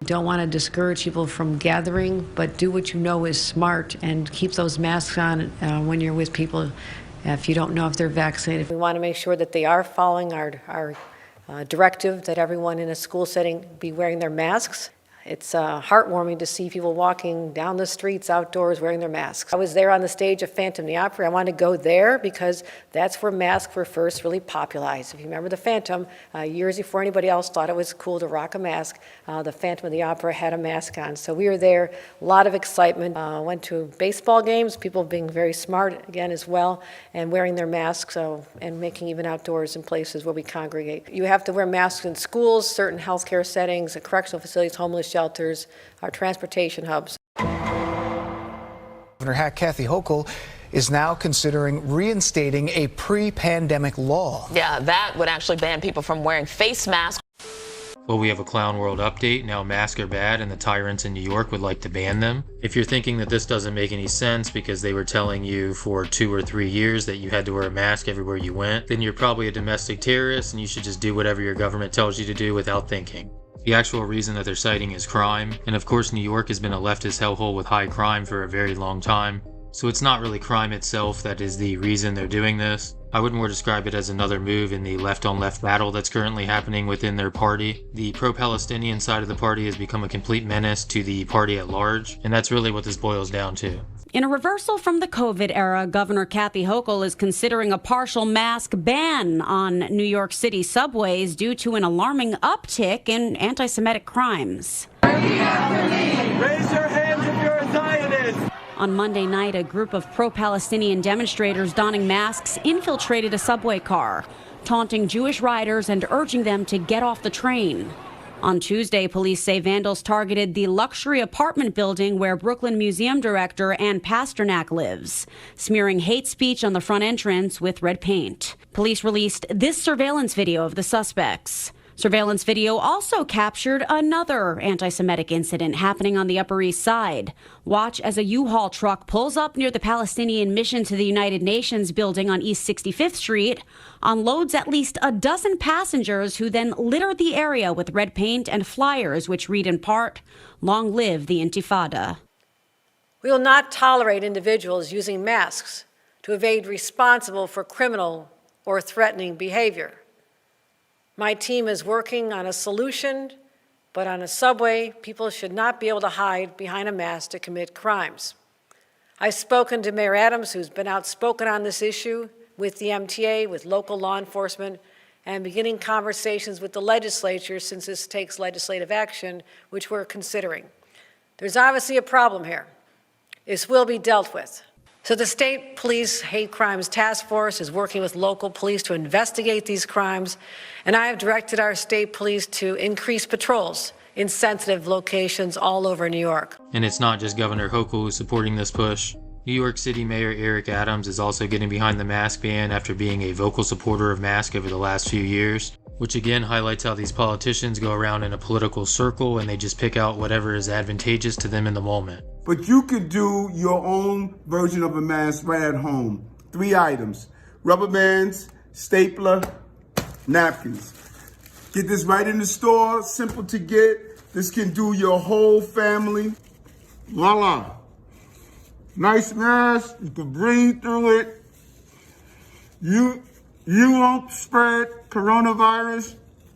don't want to discourage people from gathering, but do what you know is smart and keep those masks on when you're with people if you don't know if they're vaccinated. We want to make sure that they are following our directive that everyone in a school setting be wearing their masks. It's heartwarming to see people walking down the streets outdoors wearing their masks. I was there on the stage of Phantom the Opera. I wanted to go there because that's where masks were first really popularized. If you remember the Phantom, years before anybody else thought it was cool to rock a mask, the Phantom of the Opera had a mask on. So we were there, a lot of excitement. Went to baseball games, people being very smart again as well, and wearing their masks and making even outdoors in places where we congregate. You have to wear masks in schools, certain healthcare settings, correctional facilities, homeless shelters, our transportation hubs. Governor Kathy Hochul is now considering reinstating a pre-pandemic law. Yeah, that would actually ban people from wearing face masks. Well, we have a Clown World update. Now masks are bad and the tyrants in New York would like to ban them. If you're thinking that this doesn't make any sense because they were telling you for 2 or 3 years that you had to wear a mask everywhere you went, then you're probably a domestic terrorist and you should just do whatever your government tells you to do without thinking. The actual reason that they're citing is crime, and of course New York has been a leftist hellhole with high crime for a very long time, so it's not really crime itself that is the reason they're doing this. I would more describe it as another move in the left-on-left battle that's currently happening within their party. The pro-Palestinian side of the party has become a complete menace to the party at large, and that's really what this boils down to. In a reversal from the COVID era, Governor Kathy Hochul is considering a partial mask ban on New York City subways due to an alarming uptick in anti-Semitic crimes. Raise your hands if you're a Zionist. On Monday night, a group of pro-Palestinian demonstrators donning masks infiltrated a subway car, taunting Jewish riders and urging them to get off the train. On Tuesday, police say vandals targeted the luxury apartment building where Brooklyn Museum director Ann Pasternak lives, smearing hate speech on the front entrance with red paint. Police released this surveillance video of the suspects. Surveillance video also captured another anti-Semitic incident happening on the Upper East Side. Watch as a U-Haul truck pulls up near the Palestinian Mission to the United Nations building on East 65th Street, unloads at least a dozen passengers who then litter the area with red paint and flyers which read in part, "Long live the Intifada." We will not tolerate individuals using masks to evade responsible for criminal or threatening behavior. My team is working on a solution, but on a subway, people should not be able to hide behind a mask to commit crimes. I've spoken to Mayor Adams, who's been outspoken on this issue, with the MTA, with local law enforcement, and beginning conversations with the legislature since this takes legislative action, which we're considering. There's obviously a problem here. This will be dealt with. So the State Police Hate Crimes Task Force is working with local police to investigate these crimes, and I have directed our state police to increase patrols in sensitive locations all over New York. And it's not just Governor Hochul who's supporting this push. New York City Mayor Eric Adams is also getting behind the mask ban after being a vocal supporter of masks over the last few years, which again highlights how these politicians go around in a political circle and they just pick out whatever is advantageous to them in the moment. But you could do your own version of a mask right at home. 3 items: rubber bands, stapler, napkins. Get this right in the store, simple to get. This can do your whole family. Voila. Nice mask, you can breathe through it. You won't spread coronavirus.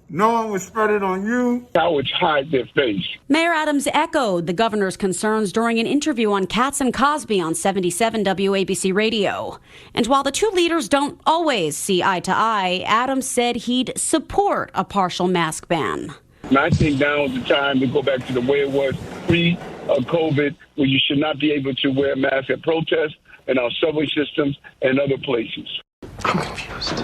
No one will spread it on you. Cowards hide their face. Mayor Adams echoed the governor's concerns during an interview on Katz and Cosby on 77 WABC Radio. And while the two leaders don't always see eye to eye, Adams said he'd support a partial mask ban. And I think now is the time to go back to the way it was pre-COVID, where you should not be able to wear a mask at protests and our subway systems and other places. I'm confused.